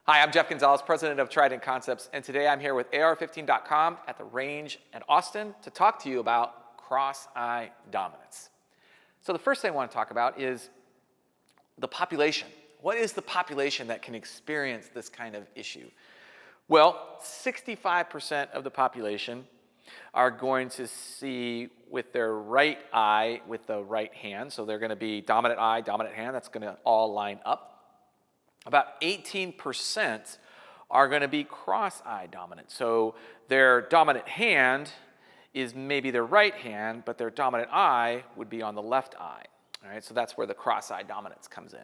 Hi, I'm Jeff Gonzalez, president of Trident Concepts, and today I'm here with AR15.com at the range in Austin to talk to you about cross-eye dominance. So the first thing I want to talk about is the population. What is the population that can experience this kind of issue? Well, 65% of the population are going to see with their right eye with the right hand. So they're going to be dominant eye, dominant hand. That's going to all line up. About 18% are going to be cross-eye dominant. So their dominant hand is maybe their right hand, but their dominant eye would be on the left eye. All right, so that's where the cross-eye dominance comes in.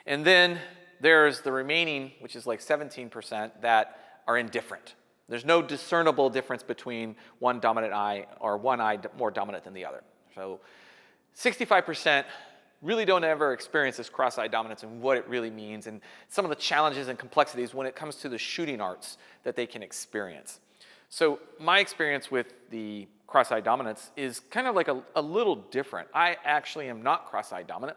And then there's the remaining, which is like 17%, that are indifferent. There's no discernible difference between one dominant eye or one eye more dominant than the other. So 65% really don't ever experience this cross-eye dominance and what it really means and some of the challenges and complexities when it comes to the shooting arts that they can experience. So my experience with the cross-eye dominance is kind of like a little different. I actually am not cross-eye dominant,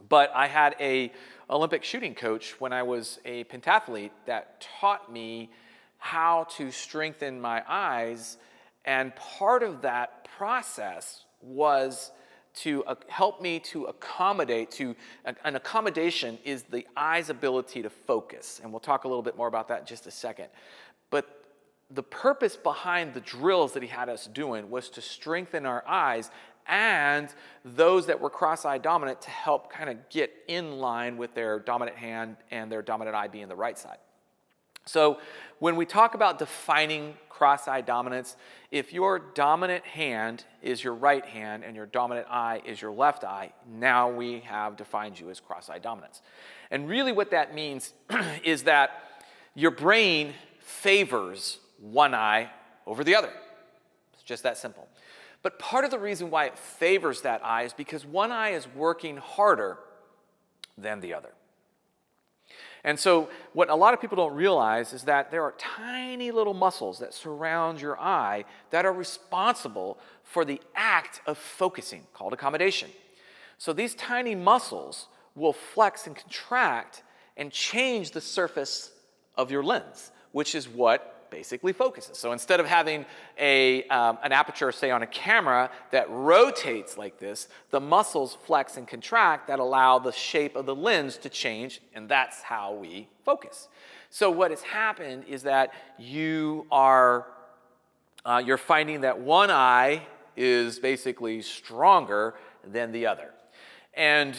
but I had an Olympic shooting coach when I was a pentathlete that taught me how to strengthen my eyes, and part of that process was to help me to accommodate, an accommodation is the eye's ability to focus, and we'll talk a little bit more about that in just a second. But the purpose behind the drills that he had us doing was to strengthen our eyes and those that were cross-eye dominant to help kind of get in line with their dominant hand and their dominant eye being the right side. So when we talk about defining cross-eye dominance, if your dominant hand is your right hand and your dominant eye is your left eye, now we have defined you as cross-eye dominance. And really what that means is that your brain favors one eye over the other. It's just that simple. But part of the reason why it favors that eye is because one eye is working harder than the other. And so what a lot of people don't realize is that there are tiny little muscles that surround your eye that are responsible for the act of focusing, called accommodation. So these tiny muscles will flex and contract and change the surface of your lens, which is what basically focuses. So instead of having an aperture, say on a camera, that rotates like this, the muscles flex and contract that allow the shape of the lens to change, and that's how we focus. So what has happened is that you're finding that one eye is basically stronger than the other. And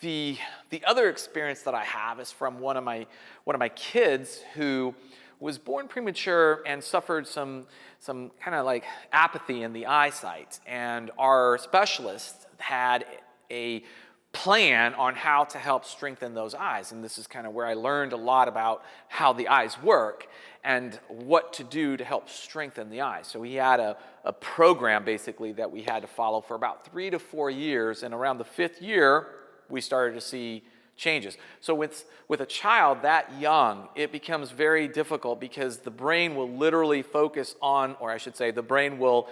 the other experience that I have is from one of my kids who was born premature and suffered some kind of like apathy in the eyesight. And our specialist had a plan on how to help strengthen those eyes. And this is kind of where I learned a lot about how the eyes work and what to do to help strengthen the eyes. So he had a program basically that we had to follow for about 3 to 4 years. And around the 5th year, we started to see changes. So with a child that young, it becomes very difficult because the brain will literally focus on, or I should say, the brain will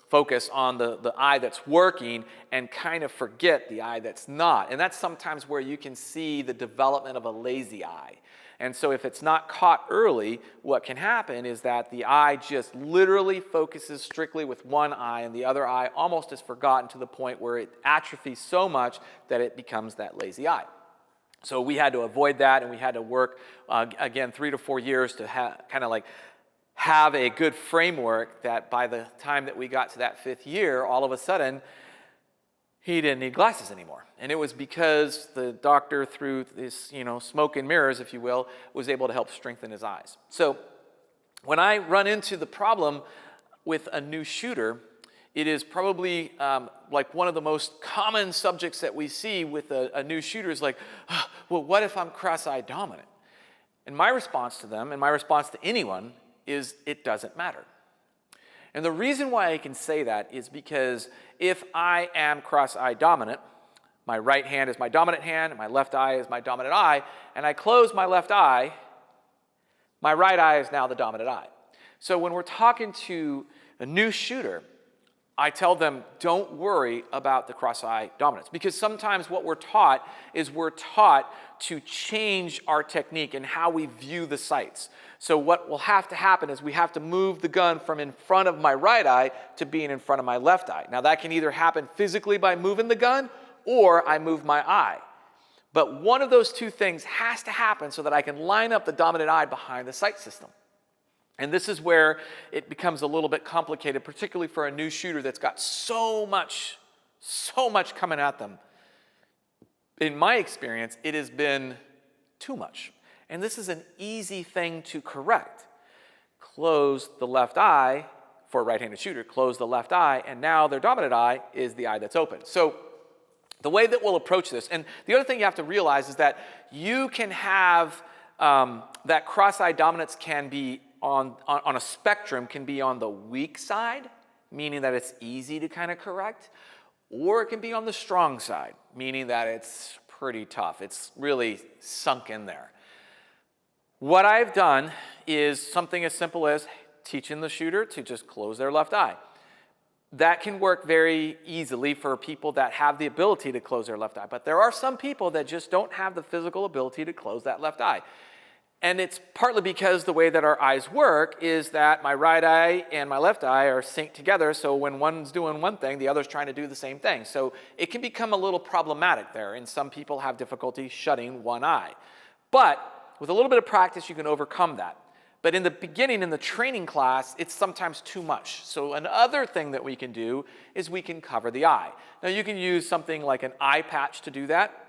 focus on the eye that's working and kind of forget the eye that's not. And that's sometimes where you can see the development of a lazy eye. And so if it's not caught early, what can happen is that the eye just literally focuses strictly with one eye and the other eye almost is forgotten to the point where it atrophies so much that it becomes that lazy eye. So we had to avoid that, and we had to work, again, 3 to 4 years to kind of like have a good framework that by the time that we got to that 5th year, all of a sudden, he didn't need glasses anymore. And it was because the doctor, through this, smoke and mirrors, if you will, was able to help strengthen his eyes. So when I run into the problem with a new shooter, it is probably like one of the most common subjects that we see with a new shooter is like, oh, well, what if I'm cross-eye dominant? And my response to them, and my response to anyone, is it doesn't matter. And the reason why I can say that is because if I am cross-eye dominant, my right hand is my dominant hand, and my left eye is my dominant eye, and I close my left eye, my right eye is now the dominant eye. So when we're talking to a new shooter, I tell them, don't worry about the cross-eye dominance, because sometimes what we're taught is we're taught to change our technique and how we view the sights. So what will have to happen is we have to move the gun from in front of my right eye to being in front of my left eye. Now that can either happen physically by moving the gun, or I move my eye. But one of those two things has to happen so that I can line up the dominant eye behind the sight system. And this is where it becomes a little bit complicated, particularly for a new shooter that's got so much coming at them. In my experience, it has been too much. And this is an easy thing to correct. Close the left eye, for a right-handed shooter, close the left eye, and now their dominant eye is the eye that's open. So the way that we'll approach this, and the other thing you have to realize is that you can have that cross-eye dominance can be on a spectrum, can be on the weak side, meaning that it's easy to kind of correct, or it can be on the strong side, meaning that it's pretty tough. It's really sunk in there. What I've done is something as simple as teaching the shooter to just close their left eye. That can work very easily for people that have the ability to close their left eye, but there are some people that just don't have the physical ability to close that left eye. And it's partly because the way that our eyes work is that my right eye and my left eye are synced together, so when one's doing one thing, the other's trying to do the same thing. So it can become a little problematic there, and some people have difficulty shutting one eye. But with a little bit of practice, you can overcome that. But in the beginning, in the training class, it's sometimes too much. So another thing that we can do is we can cover the eye. Now you can use something like an eye patch to do that.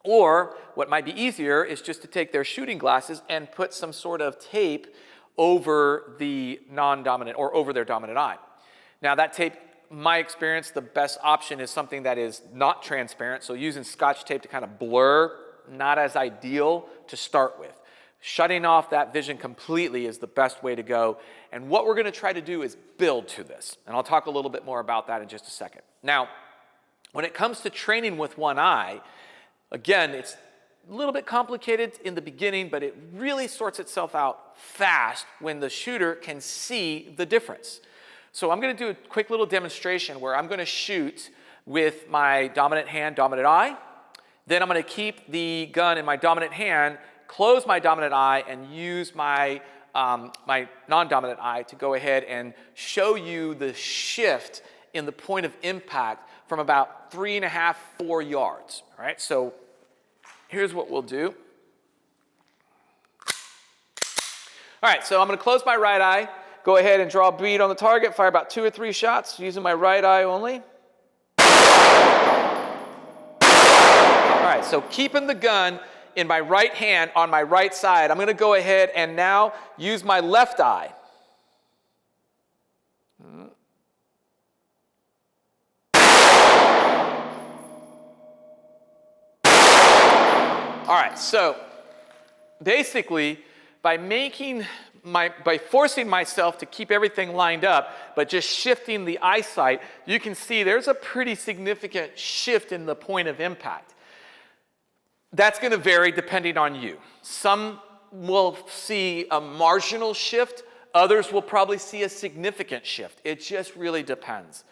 Or what might be easier is just to take their shooting glasses and put some sort of tape over the non-dominant or over their dominant eye. Now that tape, in my experience, the best option is something that is not transparent. So using Scotch tape to kind of blur, not as ideal to start with. Shutting off that vision completely is the best way to go. And what we're going to try to do is build to this. And I'll talk a little bit more about that in just a second. Now, when it comes to training with one eye, again, it's a little bit complicated in the beginning, but it really sorts itself out fast when the shooter can see the difference. So I'm going to do a quick little demonstration where I'm going to shoot with my dominant hand, dominant eye. Then I'm going to keep the gun in my dominant hand, close my dominant eye, and use my non-dominant eye to go ahead and show you the shift in the point of impact from about 3.5, 4 yards. All right, so here's what we'll do. All right, so I'm going to close my right eye, go ahead and draw a bead on the target, fire about 2 or 3 shots using my right eye only. All right, so keeping the gun in my right hand on my right side, I'm going to go ahead and now use my left eye. All right, so basically by forcing myself to keep everything lined up, but just shifting the eyesight, you can see there's a pretty significant shift in the point of impact. That's going to vary depending on you. Some will see a marginal shift, others will probably see a significant shift. It just really depends.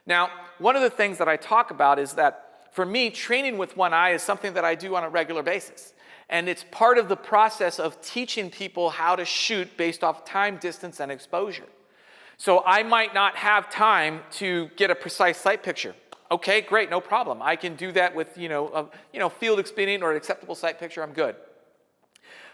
Now, one of the things that I talk about is that for me, training with one eye is something that I do on a regular basis. And it's part of the process of teaching people how to shoot based off time, distance, and exposure. So I might not have time to get a precise sight picture. Okay, great, no problem. I can do that with field expedient or an acceptable sight picture, I'm good.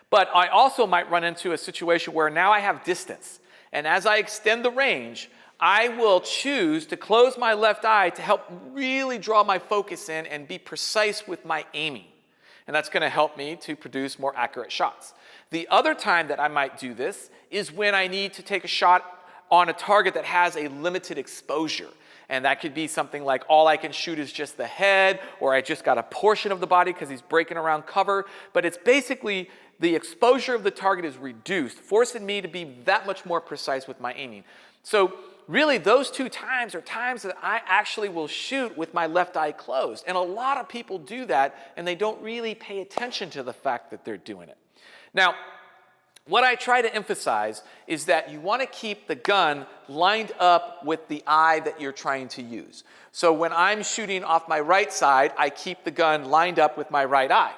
But I also might run into a situation where now I have distance. And as I extend the range, I will choose to close my left eye to help really draw my focus in and be precise with my aiming. And that's going to help me to produce more accurate shots. The other time that I might do this is when I need to take a shot on a target that has a limited exposure. And that could be something like all I can shoot is just the head, or I just got a portion of the body because he's breaking around cover. But it's basically the exposure of the target is reduced, forcing me to be that much more precise with my aiming. So really, those two times are times that I actually will shoot with my left eye closed. And a lot of people do that, and they don't really pay attention to the fact that they're doing it. Now, what I try to emphasize is that you want to keep the gun lined up with the eye that you're trying to use. So when I'm shooting off my right side, I keep the gun lined up with my right eye.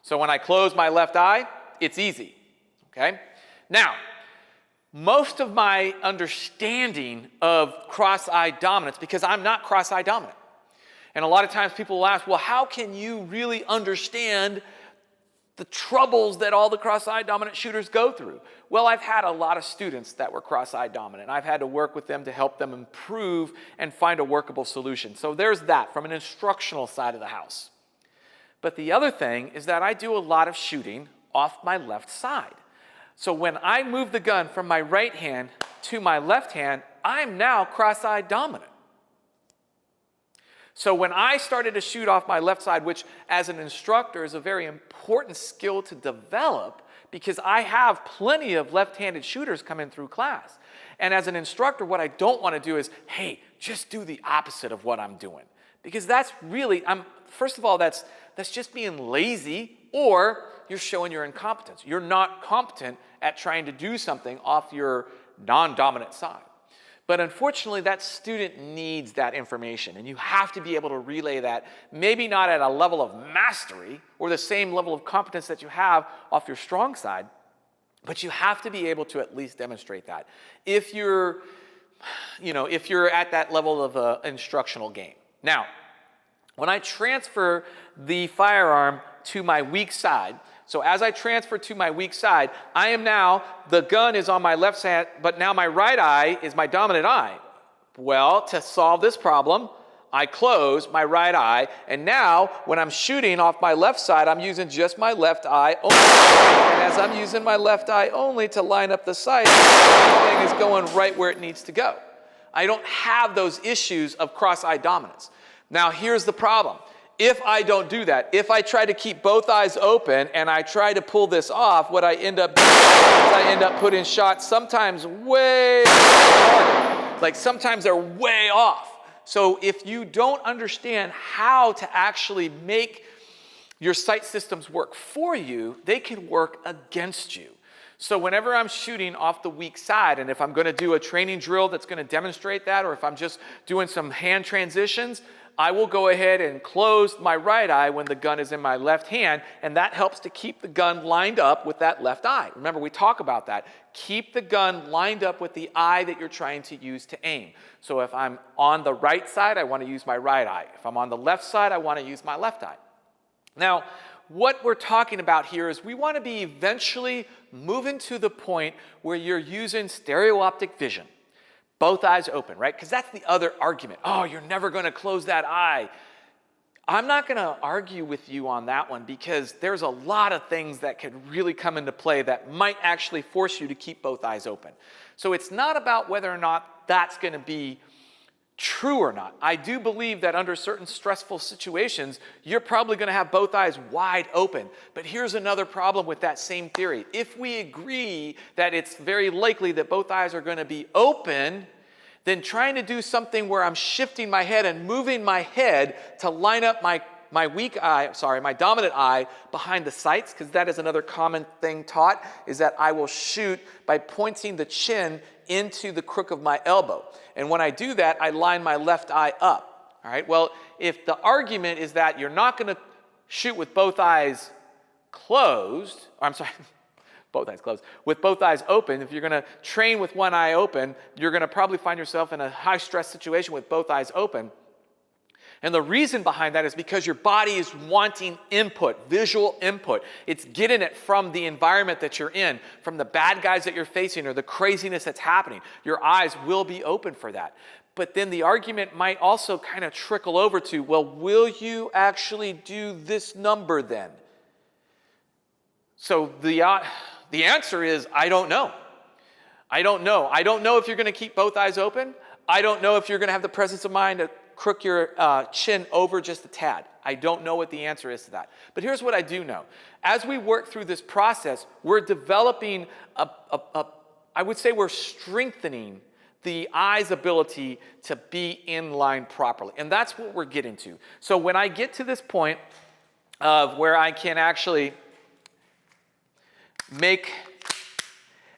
So when I close my left eye, it's easy, okay? Now, most of my understanding of cross-eye dominance, because I'm not cross-eye dominant, and a lot of times people will ask, well, how can you really understand the troubles that all the cross-eye dominant shooters go through? Well, I've had a lot of students that were cross-eye dominant. I've had to work with them to help them improve and find a workable solution. So there's that from an instructional side of the house. But the other thing is that I do a lot of shooting off my left side. So when I move the gun from my right hand to my left hand, I'm now cross-eye dominant. So when I started to shoot off my left side, which as an instructor is a very important skill to develop, because I have plenty of left-handed shooters coming through class. And as an instructor, what I don't want to do is, hey, just do the opposite of what I'm doing. Because that's really, first of all, that's just being lazy, or you're showing your incompetence. You're not competent at trying to do something off your non-dominant side. But unfortunately, that student needs that information, and you have to be able to relay that, maybe not at a level of mastery or the same level of competence that you have off your strong side, but you have to be able to at least demonstrate that if you're at that level of an instructional game. Now, when I transfer the firearm to my weak side, so as I transfer to my weak side, I am now, the gun is on my left side, but now my right eye is my dominant eye. Well, to solve this problem, I close my right eye, and now when I'm shooting off my left side, I'm using just my left eye only. And as I'm using my left eye only to line up the sight, everything is going right where it needs to go. I don't have those issues of cross-eye dominance. Now, here's the problem. If I don't do that, if I try to keep both eyes open and I try to pull this off, what I end up doing is I end up putting shots sometimes way harder. Like sometimes they're way off. So if you don't understand how to actually make your sight systems work for you, they can work against you. So whenever I'm shooting off the weak side, and if I'm going to do a training drill that's going to demonstrate that, or if I'm just doing some hand transitions, I will go ahead and close my right eye when the gun is in my left hand, and that helps to keep the gun lined up with that left eye. Remember, we talk about that. Keep the gun lined up with the eye that you're trying to use to aim. So if I'm on the right side, I want to use my right eye. If I'm on the left side, I want to use my left eye. Now, what we're talking about here is we want to be eventually moving to the point where you're using stereoptic vision. Both eyes open, right? Because that's the other argument. Oh, you're never going to close that eye. I'm not going to argue with you on that one because there's a lot of things that could really come into play that might actually force you to keep both eyes open. So it's not about whether or not that's going to be true or not. I do believe that under certain stressful situations, you're probably going to have both eyes wide open. But here's another problem with that same theory. If we agree that it's very likely that both eyes are going to be open, then trying to do something where I'm shifting my head and moving my head to line up my dominant eye behind the sights, because that is another common thing taught, is that I will shoot by pointing the chin into the crook of my elbow. And when I do that, I line my left eye up. All right, well, if the argument is that you're not going to shoot with both eyes closed, with both eyes open, if you're going to train with one eye open, you're going to probably find yourself in a high-stress situation with both eyes open. And the reason behind that is because your body is wanting input, visual input. It's getting it from the environment that you're in, from the bad guys that you're facing or the craziness that's happening. Your eyes will be open for that. But then the argument might also kind of trickle over to, well, will you actually do this number then? So the answer is, I don't know. I don't know. I don't know if you're going to keep both eyes open. I don't know if you're going to have the presence of mind to crook your chin over just a tad. I don't know what the answer is to that. But here's what I do know. As we work through this process, we're developing I would say we're strengthening the eye's ability to be in line properly. And that's what we're getting to. So when I get to this point of where I can actually make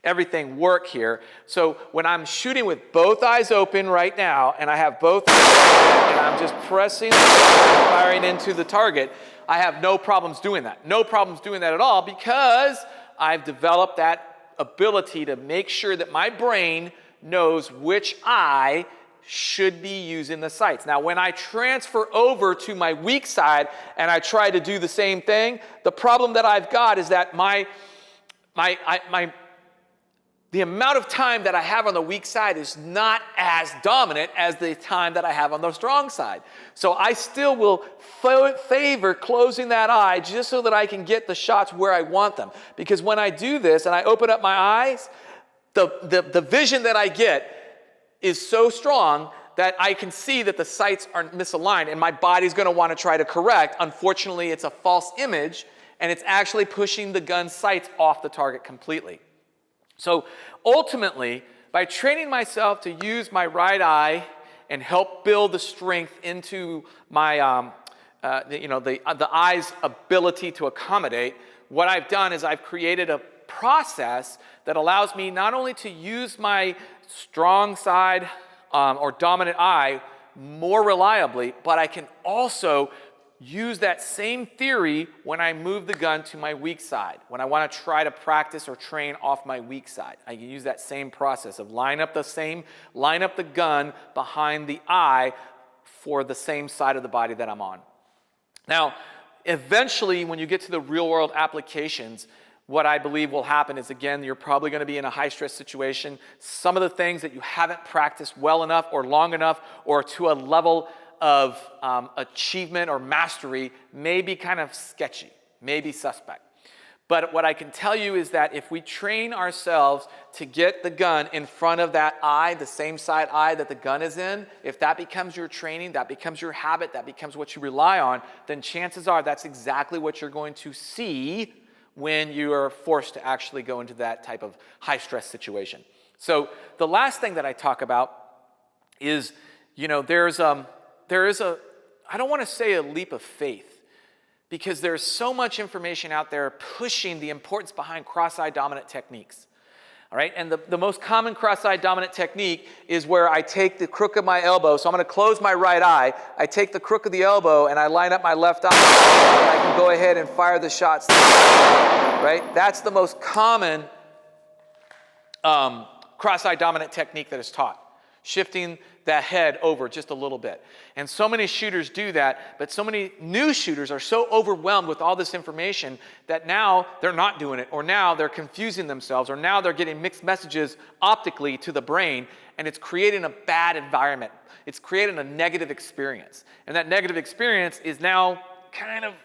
everything work here. So when I'm shooting with both eyes open right now, and I have both eyes open, and I'm just pressing, firing into the target, I have no problems doing that. No problems doing that at all, because I've developed that ability to make sure that my brain knows which eye should be using the sights. Now, when I transfer over to my weak side and I try to do the same thing, the problem that I've got is that the amount of time that I have on the weak side is not as dominant as the time that I have on the strong side. So I still will favor closing that eye just so that I can get the shots where I want them. Because when I do this and I open up my eyes, the vision that I get is so strong that I can see that the sights are misaligned, and my body's going to want to try to correct. Unfortunately, it's a false image, and it's actually pushing the gun's sights off the target completely. So ultimately, by training myself to use my right eye and help build the strength into my, the eye's ability to accommodate, what I've done is I've created a process that allows me not only to use my strong side or dominant eye more reliably, but I can also use that same theory when I move the gun to my weak side. When I want to try to practice or train off my weak side, I can use that same process of line up the gun behind the eye for the same side of the body that I'm on. Now, eventually, when you get to the real world applications, what I believe will happen is, again, you're probably going to be in a high-stress situation. Some of the things that you haven't practiced well enough or long enough or to a level of achievement or mastery may be kind of sketchy, may be suspect. But what I can tell you is that if we train ourselves to get the gun in front of that eye, the same side eye that the gun is in, if that becomes your training, that becomes your habit, that becomes what you rely on, then chances are that's exactly what you're going to see when you are forced to actually go into that type of high-stress situation. So the last thing that I talk about is, there is a, I don't want to say a leap of faith, because there's so much information out there pushing the importance behind cross-eye dominant techniques. All right, and the most common cross-eye dominant technique is where I take the crook of my elbow, so I'm going to close my right eye, I take the crook of the elbow and I line up my left eye, and I can go ahead and fire the shots. Right? That's the most common cross-eye dominant technique that is taught, shifting that head over just a little bit. And so many shooters do that, but so many new shooters are so overwhelmed with all this information that now they're not doing it, or now they're confusing themselves, or now they're getting mixed messages optically to the brain, and it's creating a bad environment. It's creating a negative experience. And that negative experience is now kind of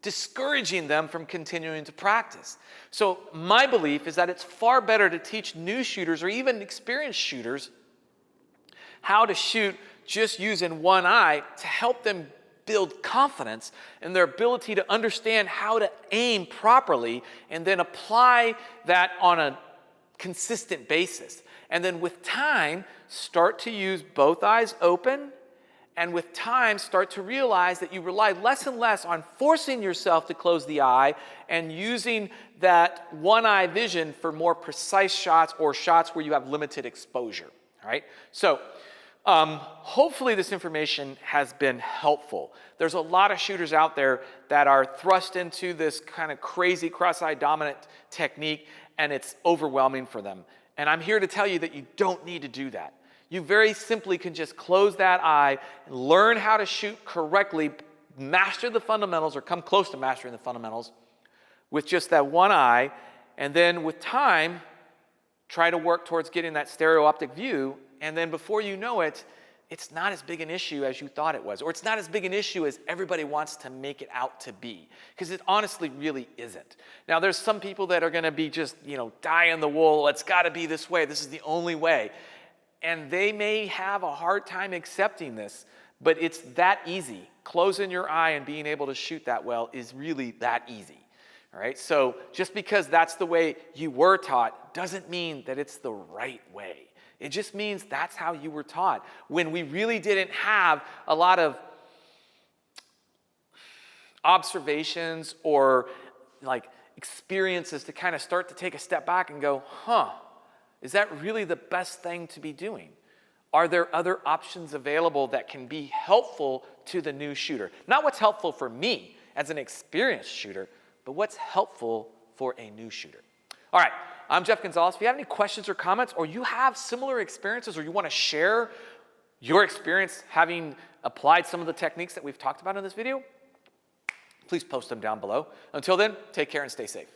discouraging them from continuing to practice. So my belief is that it's far better to teach new shooters or even experienced shooters how to shoot just using one eye to help them build confidence in their ability to understand how to aim properly and then apply that on a consistent basis. And then with time, start to use both eyes open, and with time, start to realize that you rely less and less on forcing yourself to close the eye and using that one-eye vision for more precise shots or shots where you have limited exposure. All right? So hopefully this information has been helpful. There's a lot of shooters out there that are thrust into this kind of crazy cross-eye dominant technique, and it's overwhelming for them. And I'm here to tell you that you don't need to do that. You very simply can just close that eye, learn how to shoot correctly, master the fundamentals or come close to mastering the fundamentals with just that one eye, and then with time, try to work towards getting that stereoptic view, and then before you know it, it's not as big an issue as you thought it was, or it's not as big an issue as everybody wants to make it out to be, because it honestly really isn't. Now, there's some people that are going to be just, die in the wool, it's got to be this way, this is the only way. And they may have a hard time accepting this, but it's that easy. Closing your eye and being able to shoot that well is really that easy. All right? So just because that's the way you were taught doesn't mean that it's the right way. It just means that's how you were taught. When we really didn't have a lot of observations or experiences to kind of start to take a step back and go, is that really the best thing to be doing? Are there other options available that can be helpful to the new shooter? Not what's helpful for me as an experienced shooter, but what's helpful for a new shooter. All right, I'm Jeff Gonzalez. If you have any questions or comments, or you have similar experiences, or you want to share your experience having applied some of the techniques that we've talked about in this video, please post them down below. Until then, take care and stay safe.